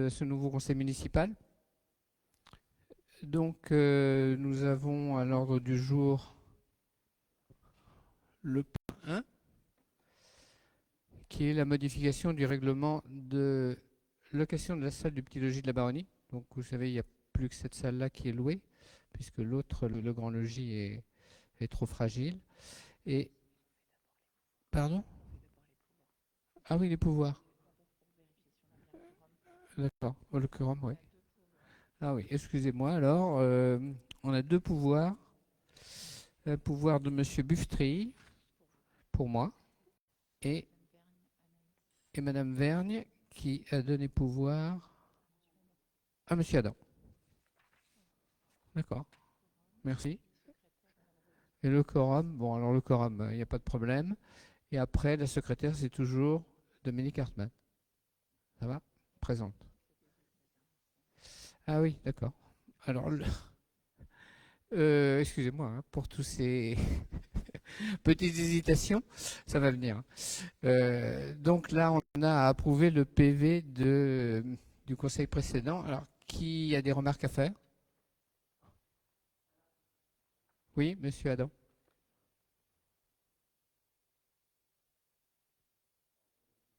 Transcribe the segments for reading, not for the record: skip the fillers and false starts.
ce nouveau conseil municipal. Donc, nous avons à l'ordre du jour le point 1, qui est la modification du règlement de location de la salle du petit logis de la Baronnie. Donc, vous savez, il n'y a plus que cette salle-là qui est louée, puisque l'autre, le grand logis, est trop fragile. Et, pardon? Ah oui, les pouvoirs. D'accord, au l'occurrence, oui. Ah oui, excusez-moi. Alors, on a deux pouvoirs. Le pouvoir de Monsieur Buffetry, pour moi, et, et Madame Vergne, qui a donné pouvoir à Monsieur Adam. D'accord, merci. Et le quorum, bon, alors le quorum, il n'y a pas de problème. Et après, la secrétaire, c'est toujours Dominique Hartmann. Ça va? Présente. Ah oui, d'accord. Alors, excusez-moi pour tous ces petites hésitations, ça va venir. Donc là, on a approuvé le PV du conseil précédent. Alors, qui a des remarques à faire? Oui, monsieur Adam.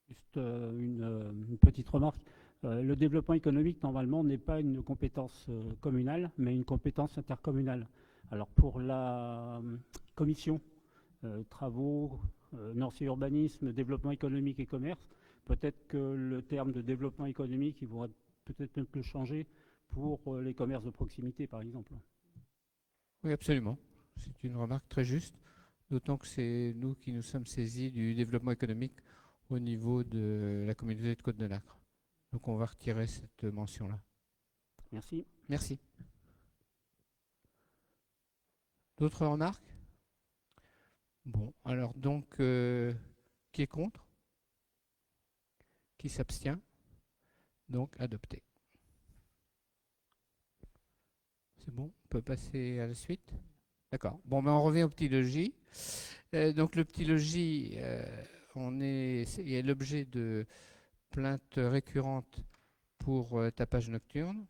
Juste une petite remarque. Le développement économique, normalement, n'est pas une compétence communale, mais une compétence intercommunale. Alors pour la commission travaux, Nancy urbanisme, développement économique et commerce, peut-être que le terme de développement économique, il faudrait peut-être même le changer pour les commerces de proximité, par exemple. Oui, absolument. C'est une remarque très juste, d'autant que c'est nous qui nous sommes saisis du développement économique au niveau de la communauté de Côte-de-Nacre. Donc on va retirer cette mention-là. Merci. Merci. D'autres remarques? Bon, alors donc, qui est contre? Qui s'abstient? Donc adopté. C'est bon, on peut passer à la suite? D'accord. Bon, ben on revient au petit logis. Donc le petit logis, il y a l'objet de plaintes récurrentes pour tapage nocturne.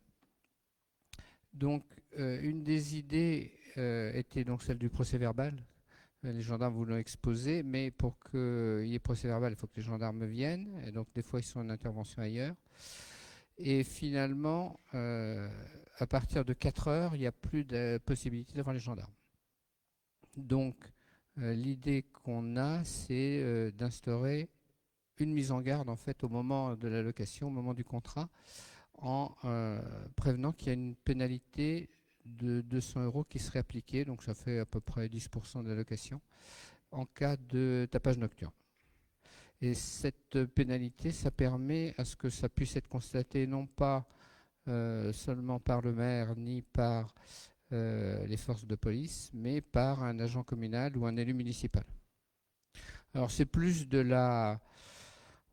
Donc une des idées était donc celle du procès verbal. Les gendarmes vous l'ont exposé, mais pour qu'il y ait procès verbal, il faut que les gendarmes viennent. Et donc des fois, ils sont en intervention ailleurs. Et finalement, à partir de 4 heures, il n'y a plus de possibilité d'avoir les gendarmes. Donc, l'idée qu'on a, c'est d'instaurer une mise en garde en fait au moment de la location, au moment du contrat, en prévenant qu'il y a une pénalité de 200 € qui serait appliquée, donc ça fait à peu près 10% de la location, en cas de tapage nocturne. Et cette pénalité, ça permet à ce que ça puisse être constaté non pas seulement par le maire ni par les forces de police, mais par un agent communal ou un élu municipal. Alors c'est plus de la,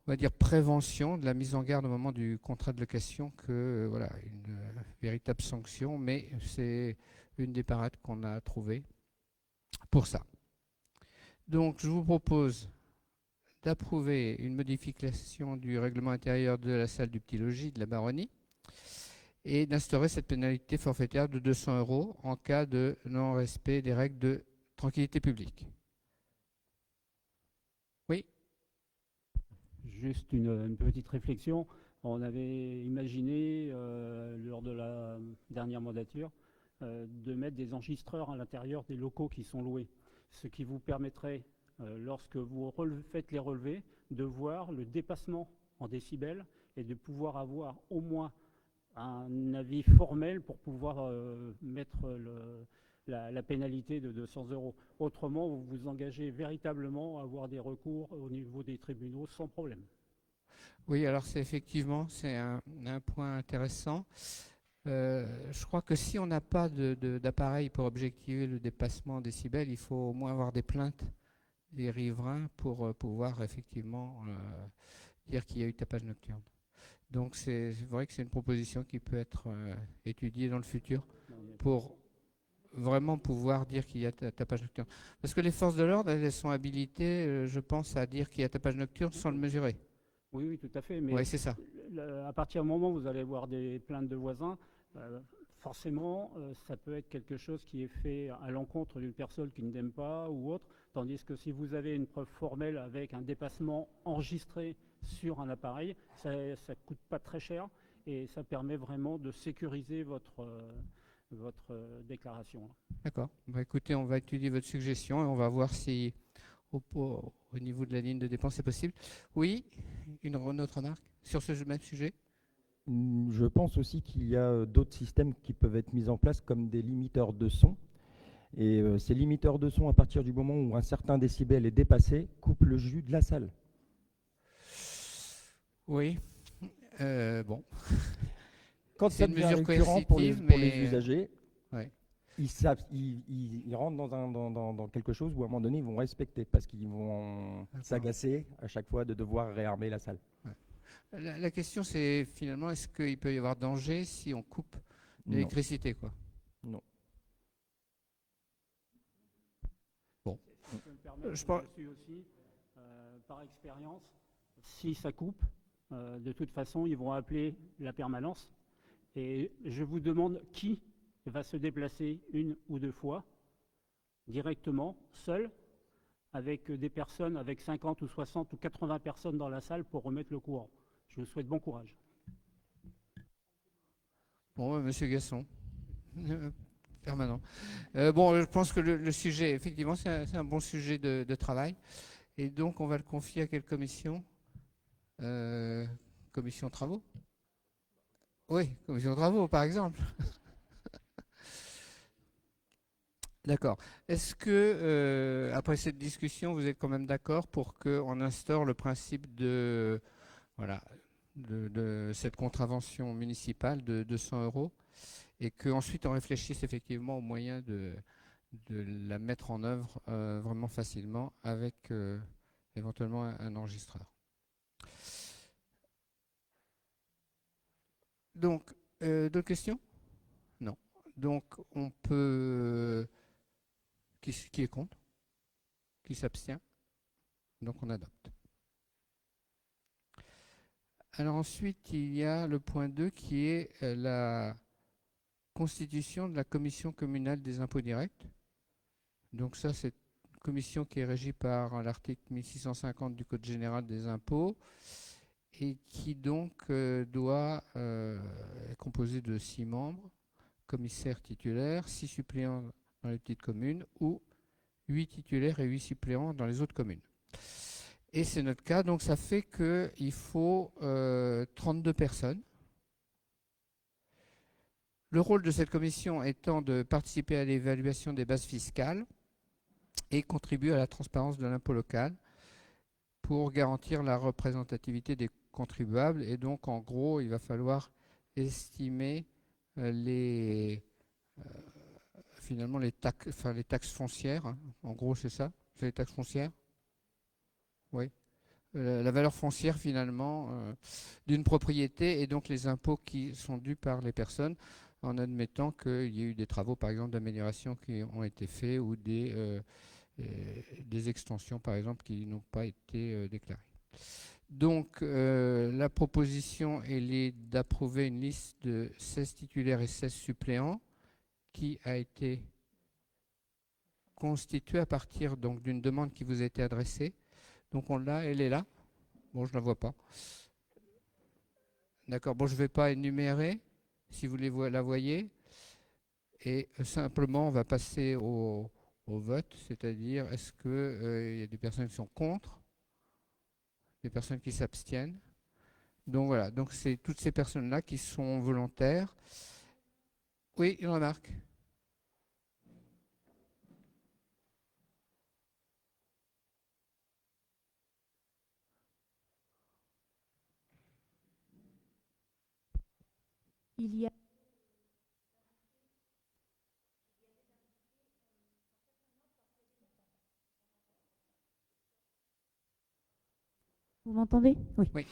on va dire, prévention, de la mise en garde au moment du contrat de location que voilà, une véritable sanction, mais c'est une des parades qu'on a trouvées pour ça. Donc je vous propose d'approuver une modification du règlement intérieur de la salle du petit logis de la Baronnie et d'instaurer cette pénalité forfaitaire de 200 € en cas de non-respect des règles de tranquillité publique. Oui. Juste une petite réflexion. On avait imaginé, lors de la dernière mandature, de mettre des enregistreurs à l'intérieur des locaux qui sont loués, ce qui vous permettrait, lorsque vous faites les relevés, de voir le dépassement en décibels et de pouvoir avoir au moins un avis formel pour pouvoir mettre la pénalité de 200 €. Autrement, vous vous engagez véritablement à avoir des recours au niveau des tribunaux sans problème. Oui, alors c'est effectivement c'est un point intéressant. Je crois que si on n'a pas d'appareil pour objectiver le dépassement décibels, il faut au moins avoir des plaintes des riverains pour pouvoir effectivement dire qu'il y a eu tapage nocturne. Donc c'est vrai que c'est une proposition qui peut être étudiée dans le futur pour vraiment pouvoir dire qu'il y a tapage nocturne. Parce que les forces de l'ordre, elles sont habilitées, je pense, à dire qu'il y a tapage nocturne sans le mesurer. Oui, oui, tout à fait. Mais Oui, c'est ça. à partir du moment où vous allez voir des plaintes de voisins, forcément, ça peut être quelque chose qui est fait à l'encontre d'une personne qui ne l'aime pas ou autre. Tandis que si vous avez une preuve formelle avec un dépassement enregistré sur un appareil, ça ne coûte pas très cher et ça permet vraiment de sécuriser votre déclaration. D'accord. Bah, écoutez, on va étudier votre suggestion et on va voir si au niveau de la ligne de dépense c'est possible. Oui, une autre remarque sur ce même sujet? Je pense aussi qu'il y a d'autres systèmes qui peuvent être mis en place comme des limiteurs de son. Et ces limiteurs de son, à partir du moment où un certain décibel est dépassé, coupent le jus de la salle. Oui. Bon. Quand C'est ça une devient mesure récurrent coercitive, pour les mais usagers, ouais. ils rentrent dans quelque chose où à un moment donné ils vont respecter parce qu'ils vont s'agacer à chaque fois de devoir réarmer la salle. Ouais. La question c'est finalement est-ce qu'il peut y avoir danger si on coupe Non. l'électricité, quoi? Non. Bon. Je peux me permettre Je pense- là-dessus aussi, par expérience, si ça coupe, de toute façon, ils vont appeler la permanence. Et je vous demande qui va se déplacer une ou deux fois, directement, seul, avec des personnes, avec 50 ou 60 ou 80 personnes dans la salle pour remettre le courant. Je vous souhaite bon courage. Bon, Monsieur Gasson, permanent. Bon, je pense que le sujet, effectivement, c'est un bon sujet de travail. Et donc, on va le confier à quelle commission? Commission travaux? Oui, commission travaux, par exemple. D'accord. Est-ce que, après cette discussion, vous êtes quand même d'accord pour qu'on instaure le principe de, voilà, de cette contravention municipale de 200 € et qu'ensuite on réfléchisse effectivement aux moyens de la mettre en œuvre vraiment facilement avec éventuellement un enregistreur. Donc, d'autres questions? Non. Donc, on peut... Qui est contre? Qui s'abstient? Donc, on adopte. Alors ensuite, il y a le point 2 qui est la constitution de la commission communale des impôts directs. Donc ça, c'est une commission qui est régie par l'article 1650 du Code général des impôts et qui donc doit être composée de 6 membres, commissaires titulaires, 6 suppléants dans les petites communes ou 8 titulaires et 8 suppléants dans les autres communes. Et c'est notre cas, donc ça fait qu'il faut 32 personnes. Le rôle de cette commission étant de participer à l'évaluation des bases fiscales et contribuer à la transparence de l'impôt local pour garantir la représentativité des contribuables. Et donc, en gros, il va falloir estimer finalement les taxes foncières. Hein. En gros, c'est ça? C'est les taxes foncières? Oui. La valeur foncière finalement d'une propriété et donc les impôts qui sont dus par les personnes en admettant qu'il y ait eu des travaux par exemple d'amélioration qui ont été faits ou des extensions par exemple qui n'ont pas été déclarées. Donc la proposition elle est d'approuver une liste de 16 titulaires et 16 suppléants qui a été constituée à partir donc d'une demande qui vous a été adressée. Donc on l'a, elle est là. Bon, je ne la vois pas. D'accord, bon, je ne vais pas énumérer, si vous la voyez. Et simplement, on va passer au vote, c'est-à-dire, est-ce qu'il y a des personnes qui sont contre, des personnes qui s'abstiennent. Donc voilà, donc c'est toutes ces personnes-là qui sont volontaires. Oui, une remarque. Il y a Vous m'entendez? Oui. Oui.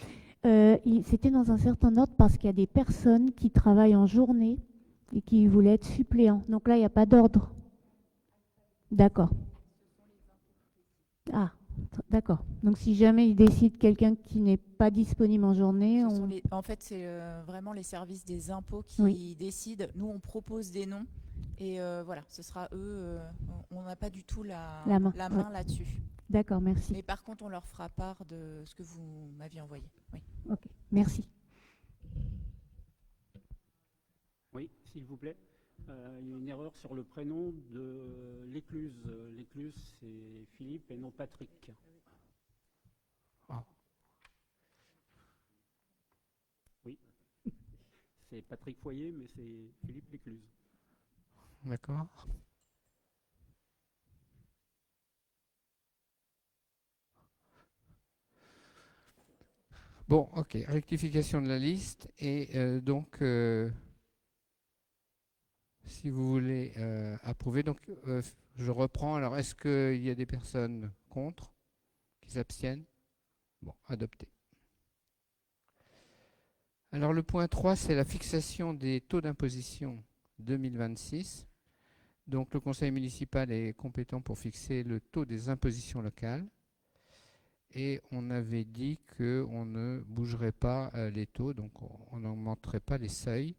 C'était dans un certain ordre parce qu'il y a des personnes qui travaillent en journée et qui voulaient être suppléants. Donc là, il n'y a pas d'ordre. D'accord. Ah, D'accord. Donc si jamais il décide quelqu'un qui n'est pas disponible en journée, En fait, c'est vraiment les services des impôts qui Oui. décident. Nous, on propose des noms et voilà, ce sera eux. On n'a pas du tout La main, la ouais. main là-dessus. D'accord, merci. Mais par contre, on leur fera part de ce que vous m'aviez envoyé. Oui. Ok, merci. Oui, s'il vous plaît. Il y a une erreur sur le prénom de l'écluse. L'écluse, c'est Philippe et non Patrick. Ah. Oui. C'est Patrick Foyer, mais c'est Philippe l'écluse. D'accord. Bon, ok, rectification de la liste. Et donc, si vous voulez approuver, donc je reprends. Alors, est-ce qu'il y a des personnes contre, qui s'abstiennent? Bon, adopté. Alors, le point 3, c'est la fixation des taux d'imposition 2026. Donc, le conseil municipal est compétent pour fixer le taux des impositions locales. Et on avait dit qu'on ne bougerait pas les taux, donc on n'augmenterait pas les seuils.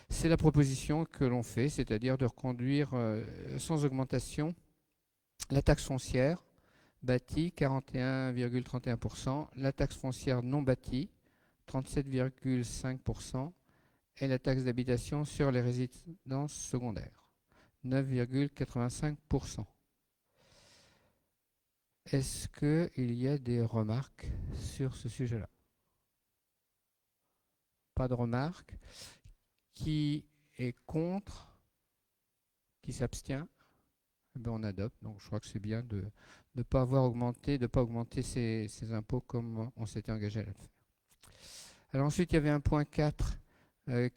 C'est la proposition que l'on fait, c'est-à-dire de reconduire sans augmentation la taxe foncière bâtie 41,31%, la taxe foncière non bâtie 37,5% et la taxe d'habitation sur les résidences secondaires 9,85%. Est-ce qu'il y a des remarques sur ce sujet-là? Pas de remarques. Qui est contre? Qui s'abstient? Eh bien, on adopte. Donc je crois que c'est bien de ne pas avoir augmenté, de pas augmenter ces impôts comme on s'était engagé à le faire. Alors ensuite, il y avait un point 4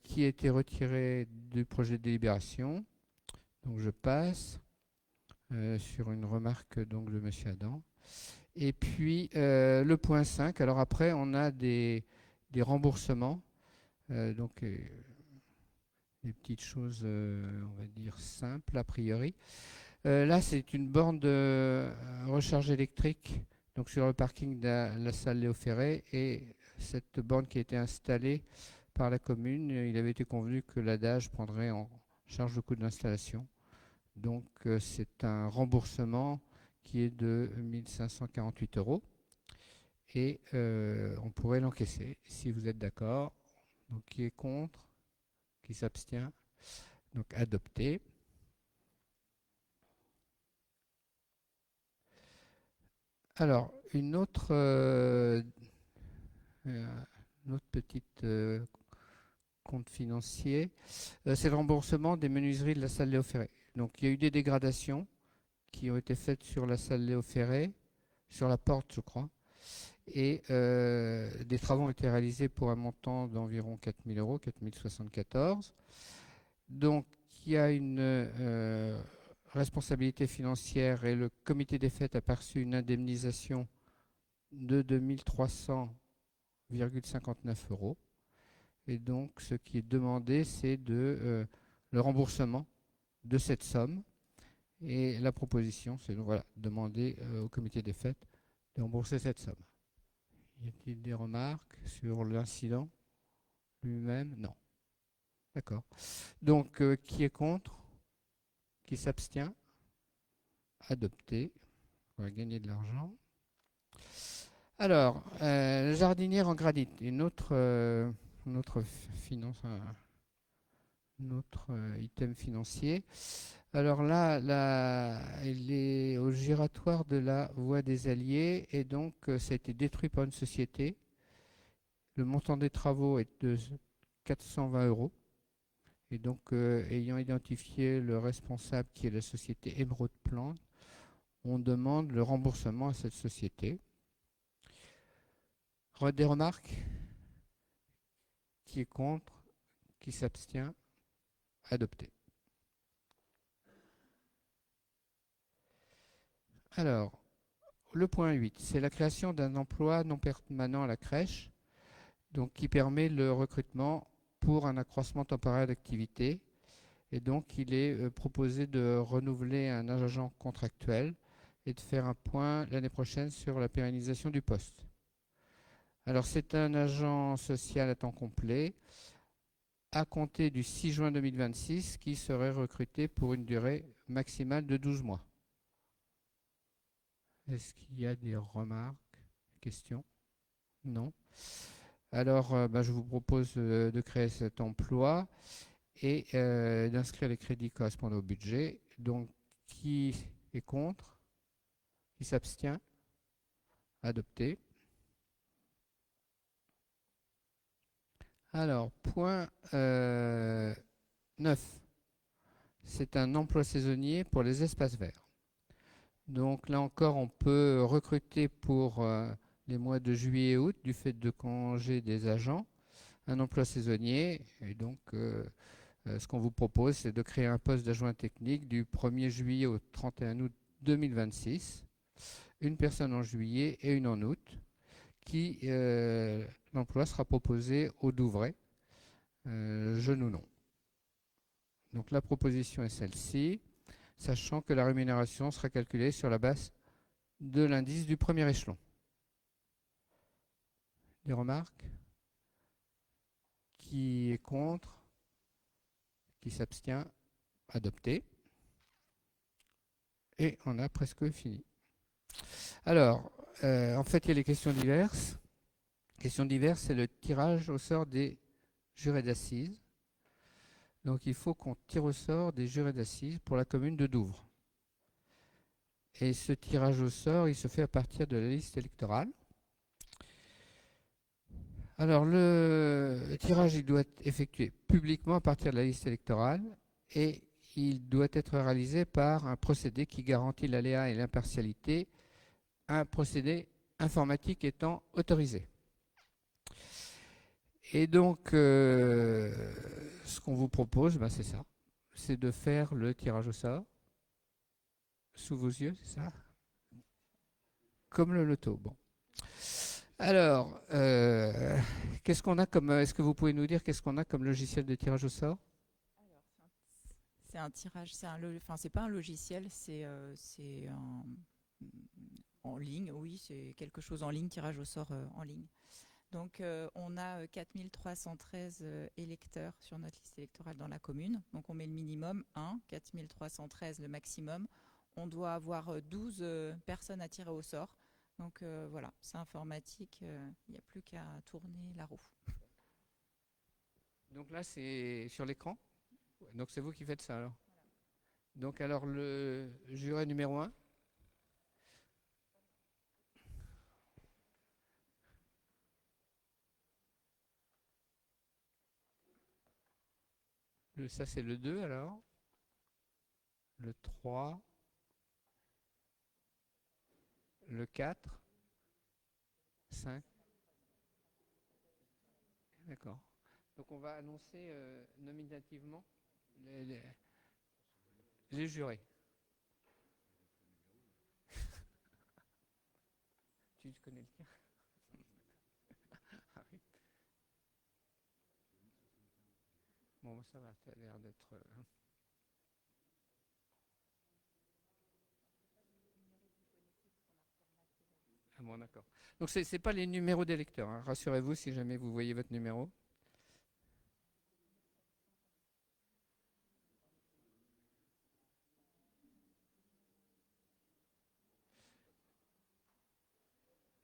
qui a été retiré du projet de délibération. Donc je passe sur une remarque donc, de M. Adam. Et puis le point 5, alors après on a des remboursements, donc des petites choses on va dire simples a priori. Là c'est une borne de recharge électrique donc sur le parking de la salle Léo Ferré, et cette borne qui a été installée par la commune, il avait été convenu que l'ADAGE prendrait en charge le coût de l'installation. Donc c'est un remboursement qui est de 1 548 €. Et on pourrait l'encaisser si vous êtes d'accord. Donc qui est contre? Qui s'abstient? Donc adopté. Alors, une autre petite compte financier, c'est le remboursement des menuiseries de la salle Léo Ferré. Donc il y a eu des dégradations qui ont été faites sur la salle Léo Ferré, sur la porte je crois, et des travaux ont été réalisés pour un montant d'environ 4 000 €, 4 074. Donc il y a une responsabilité financière et le comité des fêtes a perçu une indemnisation de 2 300,59 €. Et donc ce qui est demandé, c'est le remboursement de cette somme. Et la proposition, c'est donc voilà, demander au comité des fêtes de rembourser cette somme. Y a-t-il des remarques sur l'incident lui-même? Non. D'accord. Donc, qui est contre? Qui s'abstient? Adopté. On va gagner de l'argent. Alors, la jardinière en granit, notre finance, notre item financier. Alors là, elle est au giratoire de la voie des Alliés et donc ça a été détruit par une société. Le montant des travaux est de 420 €. Et donc, ayant identifié le responsable qui est la société Emeraude Plante, on demande le remboursement à cette société. Des remarques? Qui est contre? Qui s'abstient? Adopté. Alors, le point 8, c'est la création d'un emploi non permanent à la crèche, donc qui permet le recrutement pour un accroissement temporaire d'activité. Et donc, il est proposé de renouveler un agent contractuel et de faire un point l'année prochaine sur la pérennisation du poste. Alors, c'est un agent social à temps complet à compter du 6 juin 2026 qui serait recruté pour une durée maximale de 12 mois. Est-ce qu'il y a des remarques, questions? Non. Alors, je vous propose de créer cet emploi et d'inscrire les crédits correspondant au budget. Donc, qui est contre? Qui s'abstient? Adopté. Alors, point 9. C'est un emploi saisonnier pour les espaces verts. Donc là encore, on peut recruter pour les mois de juillet et août, du fait de congés des agents, un emploi saisonnier. Et donc, ce qu'on vous propose, c'est de créer un poste d'adjoint technique du 1er juillet au 31 août 2026. Une personne en juillet et une en août. L'emploi sera proposé au Douvray, Genoux-Non. Donc la proposition est celle-ci, sachant que la rémunération sera calculée sur la base de l'indice du premier échelon. Des remarques? Qui est contre? Qui s'abstient? Adopté. Et on a presque fini. Alors, en fait, il y a les questions diverses. Questions diverses, c'est le tirage au sort des jurés d'assises. Donc, il faut qu'on tire au sort des jurés d'assises pour la commune de Douvres. Et ce tirage au sort, il se fait à partir de la liste électorale. Alors, le tirage, il doit être effectué publiquement à partir de la liste électorale et il doit être réalisé par un procédé qui garantit l'aléa et l'impartialité, un procédé informatique étant autorisé. Et donc, ce qu'on vous propose, c'est ça, c'est de faire le tirage au sort sous vos yeux, c'est ça? Comme le loto, bon. Alors, qu'est-ce qu'on a comme... Est-ce que vous pouvez nous dire qu'est-ce qu'on a comme logiciel de tirage au sort? C'est un tirage, c'est pas un logiciel, c'est en ligne, oui, c'est quelque chose en ligne, tirage au sort en ligne. Donc, on a 4313 électeurs sur notre liste électorale dans la commune. Donc, on met le minimum 1, 4313 le maximum. On doit avoir 12 personnes à tirer au sort. Donc, voilà, c'est informatique. Il n'y a plus qu'à tourner la roue. Donc là, c'est sur l'écran. Donc, c'est vous qui faites ça, alors. Donc, alors, le juré numéro 1. Ça, c'est le 2, alors. Le 3. Le 4. 5. D'accord. Donc, on va annoncer nominativement les jurés. Tu connais le tien? Ah oui. Bon, ça va, ça a l'air d'être... Ah bon, d'accord. Donc, ce n'est pas les numéros d'électeurs, hein. Rassurez-vous si jamais vous voyez votre numéro.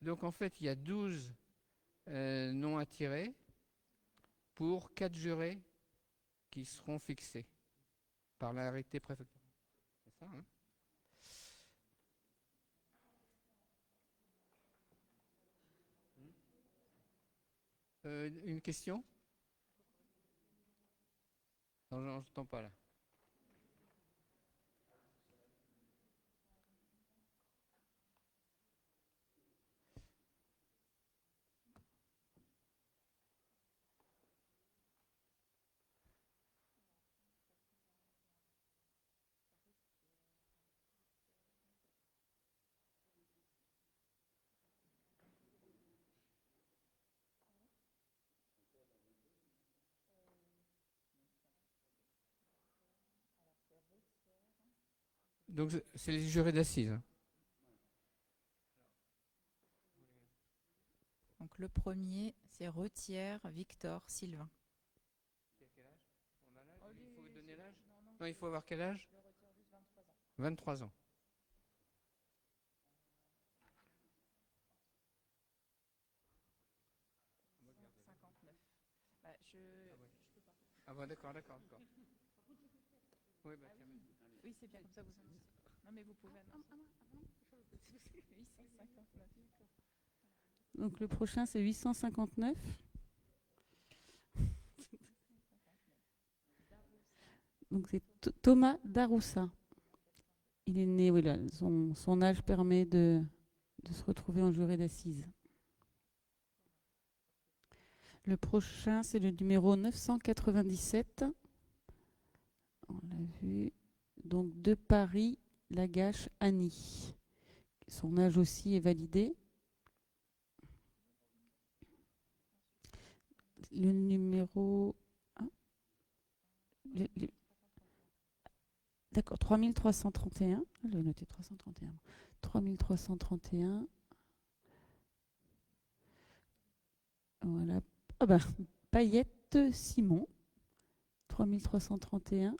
Donc, en fait, il y a 12 noms à tirer pour 4 jurés qui seront fixés par l'arrêté préfectoral. C'est ça, hein? Une question? Non, je n'entends pas là. Donc, c'est les jurés d'assises, hein. Donc le premier, c'est Retière Victor Sylvain. Il faut donner l'âge. Non, il faut avoir quel âge? 23 ans. Ah bon, d'accord. Oui, bah, tiens, Oui, c'est bien, comme ça vous en dites. Non, mais vous pouvez annoncer. 859. Donc le prochain, c'est 859. Donc c'est Thomas Daroussa. Il est né, oui, là, son âge permet de se retrouver en juré d'assises. Le prochain, c'est le numéro 997. On l'a vu. Donc de Paris, Lagache, Annie. Son âge aussi est validé. Le numéro... D'accord, 3331. Je vais noter 331. 3331. Voilà. Ah ben, Payette Simon. 3331.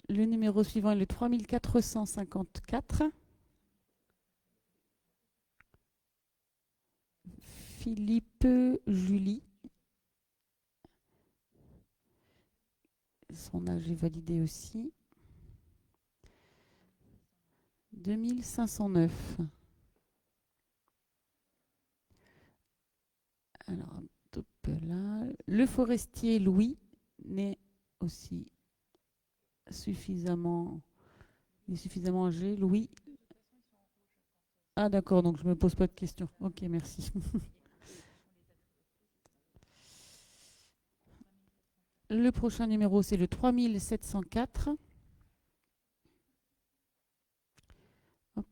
Le numéro suivant est le 3454. Philippe Julie. Son âge est validé aussi. 2509. Alors, là. Le forestier Louis, né aussi suffisamment âgé. Louis. Ah d'accord, donc je ne me pose pas de questions. Ok, merci. Le prochain numéro, c'est le 3704. Hop.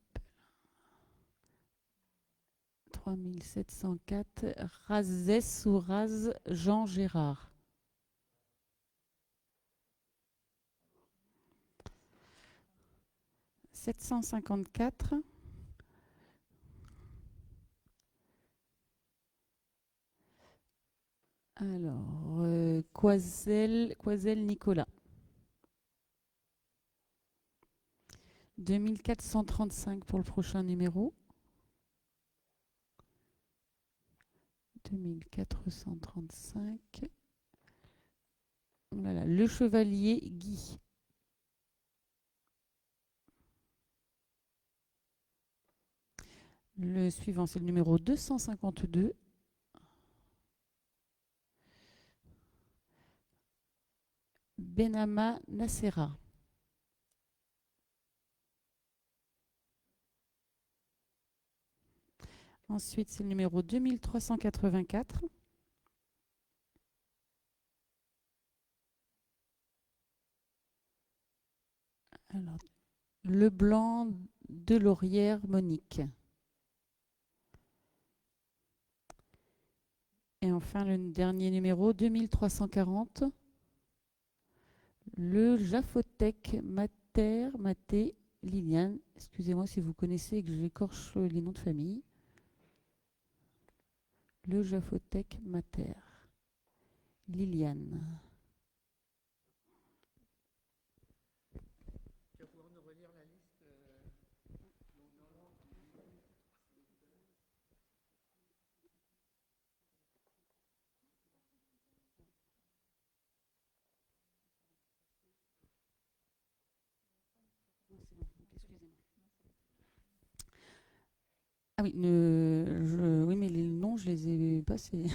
3704. Razès ou Raz Jean Gérard. « 754. Alors, Coisel Nicolas. 2435 pour le prochain numéro. 2435. Voilà, le chevalier Guy. Le suivant, c'est le numéro 252. Benama Nassera. Ensuite, c'est le numéro 2384. Alors, Leblanc de Laurière Monique. Et enfin, le dernier numéro, 2340. Le Japhotech Maté Liliane. Excusez-moi si vous connaissez et que j'écorche les noms de famille. Le Japhotech Mater Liliane. Tu vas pouvoir nous relire la liste Ah oui, oui, mais les noms, je les ai pas. C'est mieux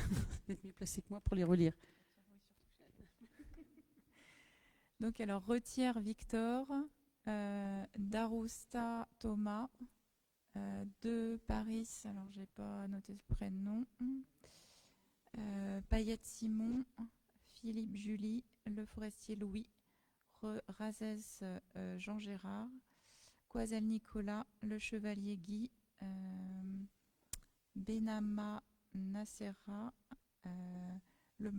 placé que moi pour les relire. Donc alors Retière Victor, Darousta Thomas, de Paris, alors j'ai pas noté le prénom, Payette Simon, Philippe Julie, Le Forestier Louis, Razès Jean Gérard, Coisel Nicolas, Le Chevalier Guy, Benama Nassera, le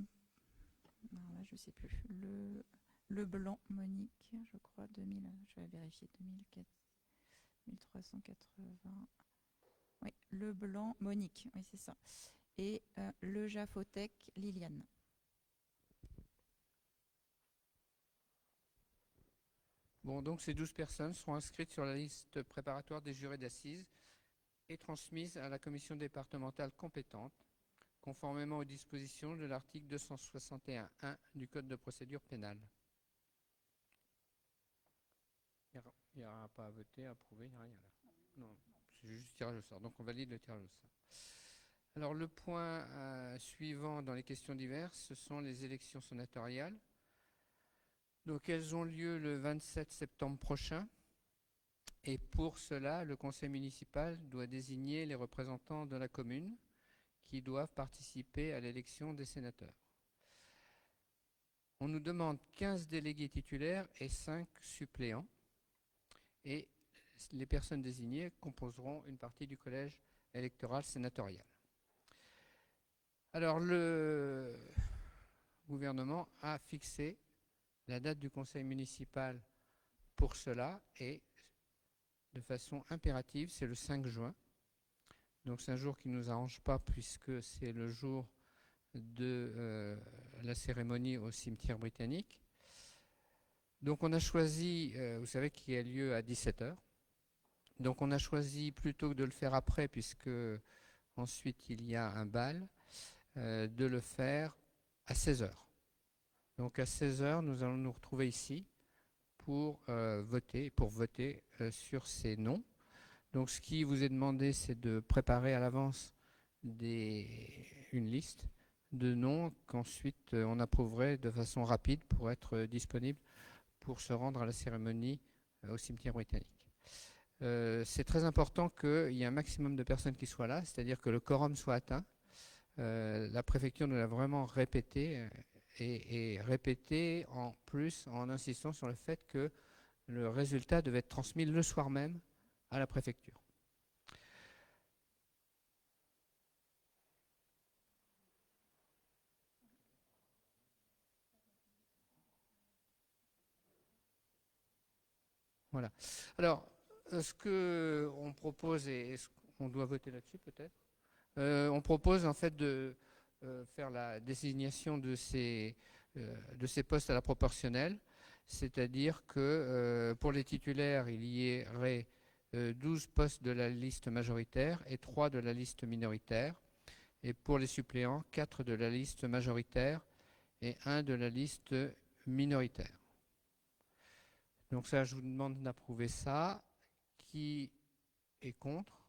Alors là, je sais plus. Leblanc, Monique, je crois, 2000, je vais vérifier, 2004, 1380. Oui, Leblanc, Monique, oui, c'est ça. Et le Jaffotec, Liliane. Bon, donc ces 12 personnes seront inscrites sur la liste préparatoire des jurés d'assises et transmises à la commission départementale compétente, conformément aux dispositions de l'article 261.1 du Code de procédure pénale. Il n'y aura pas à voter, à approuver, il n'y a rien là. Non, c'est juste tirage au sort. Donc on valide le tirage au sort. Alors le point suivant dans les questions diverses, ce sont les élections sénatoriales. Donc elles ont lieu le 27 septembre prochain. Et pour cela, le conseil municipal doit désigner les représentants de la commune qui doivent participer à l'élection des sénateurs. On nous demande 15 délégués titulaires et 5 suppléants. Et les personnes désignées composeront une partie du collège électoral sénatorial. Alors, le gouvernement a fixé la date du conseil municipal pour cela et de façon impérative, c'est le 5 juin. Donc c'est un jour qui ne nous arrange pas puisque c'est le jour de la cérémonie au cimetière britannique. Donc on a choisi, vous savez, qui a lieu à 17h. Donc on a choisi, plutôt que de le faire après, puisque ensuite il y a un bal, de le faire à 16h. Donc à 16h, nous allons nous retrouver ici pour voter sur ces noms. Donc ce qui vous est demandé, c'est de préparer à l'avance une liste de noms qu'ensuite on approuverait de façon rapide pour être disponible pour se rendre à la cérémonie au cimetière britannique. C'est très important qu'il y ait un maximum de personnes qui soient là, c'est-à-dire que le quorum soit atteint. La préfecture nous l'a vraiment répété et répété en plus en insistant sur le fait que le résultat devait être transmis le soir même à la préfecture. Voilà. Alors, ce qu'on propose, et est-ce qu'on doit voter là-dessus peut-être, on propose en fait de faire la désignation de ces postes à la proportionnelle, c'est-à-dire que pour les titulaires, il y aurait 12 postes de la liste majoritaire et 3 de la liste minoritaire, et pour les suppléants, 4 de la liste majoritaire et 1 de la liste minoritaire. Donc ça, je vous demande d'approuver ça. Qui est contre?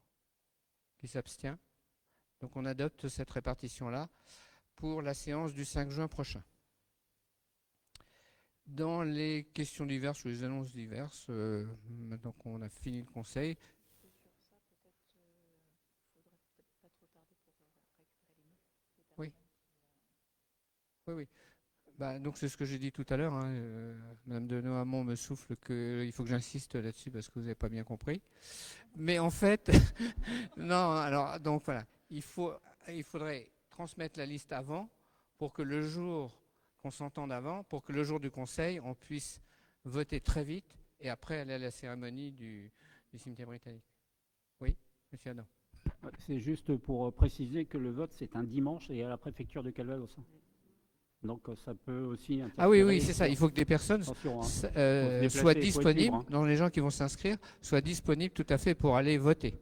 Qui s'abstient? Donc on adopte cette répartition-là pour la séance du 5 juin prochain. Dans les questions diverses ou les annonces diverses, maintenant qu'on a fini le conseil. Oui. Oui. Bah, donc c'est ce que j'ai dit tout à l'heure. Madame de Noamont me souffle qu'il faut que j'insiste là-dessus parce que vous n'avez pas bien compris. Mais en fait, non. Alors donc voilà, il faudrait transmettre la liste avant pour que le jour qu'on s'entende avant, pour que le jour du conseil, on puisse voter très vite et après aller à la cérémonie du cimetière britannique. Oui, monsieur Adam. C'est juste pour préciser que le vote, c'est un dimanche et à la préfecture de Calvados. Donc ça peut aussi interférer. Ah oui, c'est ça. Il faut que des personnes déplacer, soient disponibles, libre, hein. dans les gens qui vont s'inscrire, soient disponibles tout à fait pour aller voter.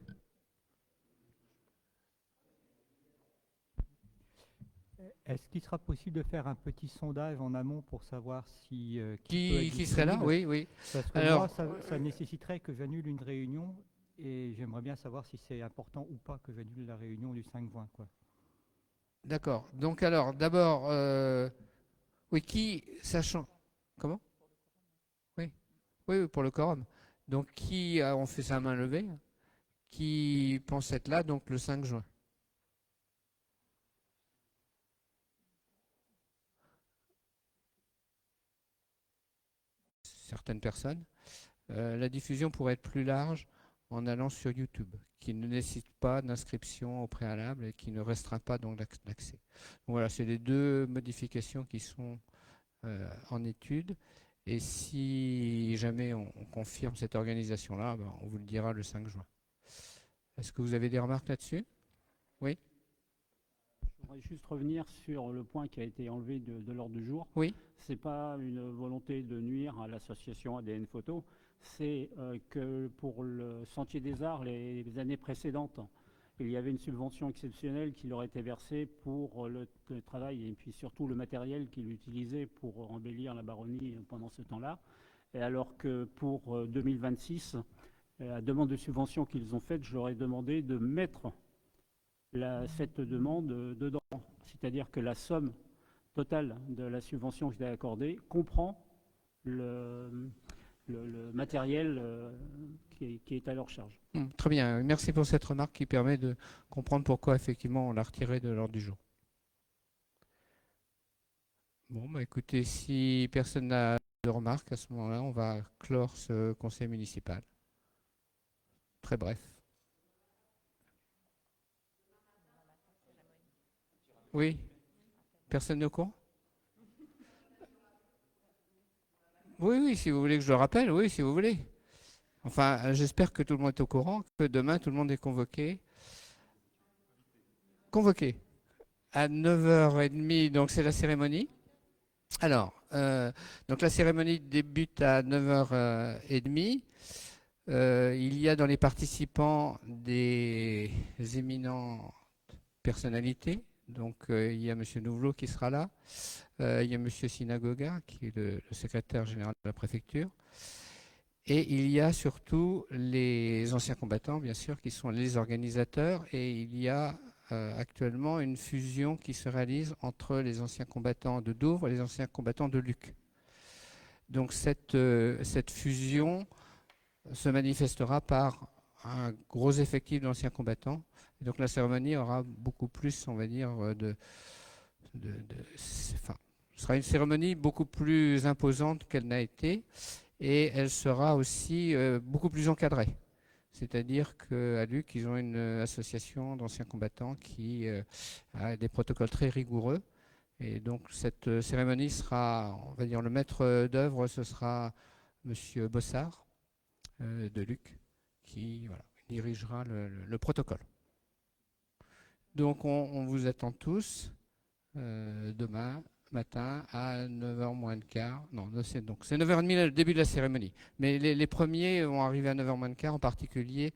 Est-ce qu'il sera possible de faire un petit sondage en amont pour savoir si qui serait là? Oui. Parce que alors, moi, ça nécessiterait que j'annule une réunion et j'aimerais bien savoir si c'est important ou pas que j'annule la réunion du 5 juin, quoi. D'accord. Donc alors, d'abord, sachant... Comment? Oui, pour le quorum. Donc on fait sa main levée, qui pense être là, donc le 5 juin. Certaines personnes. La diffusion pourrait être plus large en allant sur YouTube, qui ne nécessite pas d'inscription au préalable et qui ne restreint pas donc l'accès. Voilà, c'est les deux modifications qui sont en étude. Et si jamais on confirme cette organisation-là, ben, on vous le dira le 5 juin. Est-ce que vous avez des remarques là-dessus? Oui. Je voudrais juste revenir sur le point qui a été enlevé de l'ordre du jour. Oui. Ce n'est pas une volonté de nuire à l'association ADN Photo, c'est que pour le Sentier des Arts, les années précédentes, il y avait une subvention exceptionnelle qui leur était versée pour le travail et puis surtout le matériel qu'ils utilisaient pour embellir la baronnie pendant ce temps-là. Et alors que pour 2026, la demande de subvention qu'ils ont faite, je leur ai demandé de mettre cette demande dedans. C'est-à-dire que la somme totale de la subvention que j'ai accordée comprend le matériel qui est à leur charge. Très bien, merci pour cette remarque qui permet de comprendre pourquoi effectivement on l'a retiré de l'ordre du jour. Bon, bah écoutez, si personne n'a de remarques, à ce moment-là, on va clore ce conseil municipal. Très bref. Oui? Personne n'est au courant? Oui, oui, si vous voulez que je le rappelle, oui, si vous voulez. Enfin, j'espère que tout le monde est au courant, que demain, tout le monde est convoqué. Convoqué à 9h30, donc c'est la cérémonie. Alors, donc la cérémonie débute à 9h30. Il y a dans les participants des éminentes personnalités. Donc, il y a M. Nouvelot qui sera là. Il y a M. Sinagoga, qui est le secrétaire général de la préfecture. Et il y a surtout les anciens combattants, bien sûr, qui sont les organisateurs. Et il y a actuellement une fusion qui se réalise entre les anciens combattants de Douvres et les anciens combattants de Luc. Donc cette fusion se manifestera par un gros effectif d'anciens combattants. Et donc la cérémonie aura beaucoup plus, on va dire, enfin, ce sera une cérémonie beaucoup plus imposante qu'elle n'a été. Et elle sera aussi beaucoup plus encadrée. C'est-à-dire qu'à Luc, ils ont une association d'anciens combattants qui a des protocoles très rigoureux. Et donc cette cérémonie sera, on va dire, le maître d'œuvre, ce sera M. Bossard de Luc, qui dirigera le protocole. Donc on vous attend tous demain matin à 9h moins le quart. Non, c'est 9h30 le début de la cérémonie. Mais les premiers vont arriver à 9h moins le quart, en particulier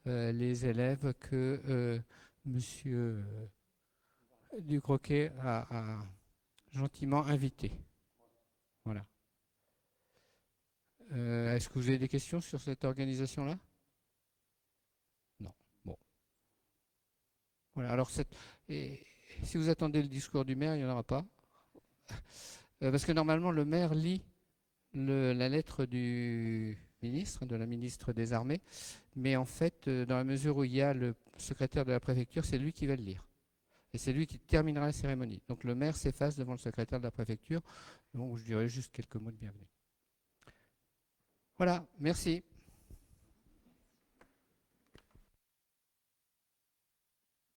les élèves que M. Ducroquet a gentiment invités. Voilà. Est-ce que vous avez des questions sur cette organisation-là? Non. Bon. Voilà. Alors, si vous attendez le discours du maire, il n'y en aura pas. Parce que normalement, le maire lit la lettre du ministre, de la ministre des Armées, mais en fait, dans la mesure où il y a le secrétaire de la préfecture, c'est lui qui va le lire. Et c'est lui qui terminera la cérémonie. Donc le maire s'efface devant le secrétaire de la préfecture. Donc je dirais juste quelques mots de bienvenue. Voilà, merci.